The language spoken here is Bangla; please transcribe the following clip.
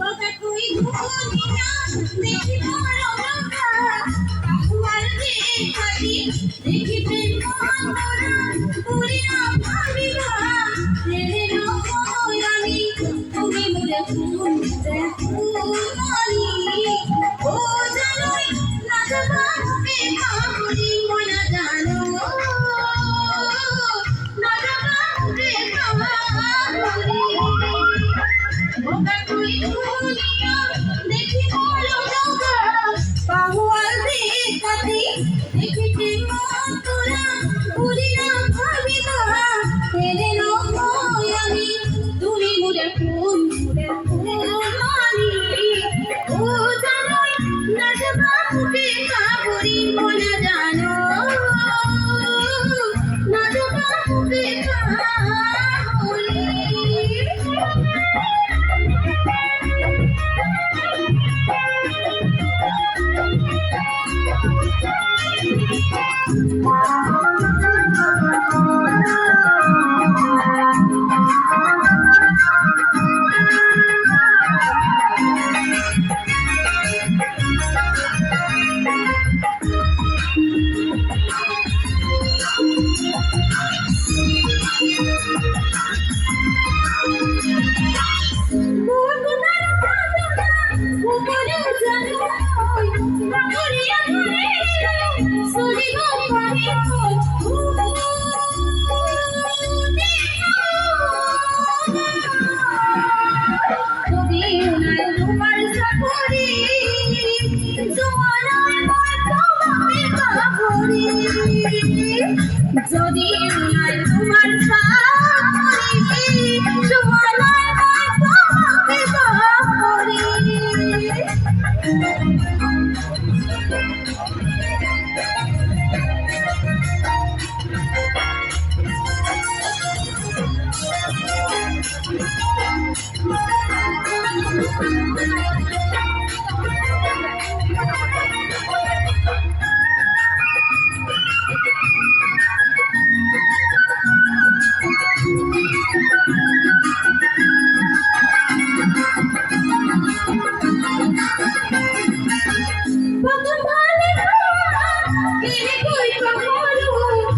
ওটা তুই দুনিয়া দেখি বড় কথা কাহুয়ার দেখাতি দেখি প্রেম মনরা পুরিয়া ভাবিবা তেরে নয় আমি তুমি মোরে ফুল দেখুনি ও জানোই না জানা কে কামড়ি মনা জানো না জানা কে কামড়ি ওটা তুই দুনিয়া দেখি বড় কথা কাহুয়ার দেখাতি দেখি প্রেম মনরা পুরিয়া ভাবিবা তেরে নয় আমি তুমি মোরে ফুল মানি ও জানোই না জানা কে কামড়ি মনা জানো না জানা কে কামড়ি যদি উনার তোমার সাথে জোয়ানায় তোমাকে বাহরি প্রথম ভালে কে কই কখনো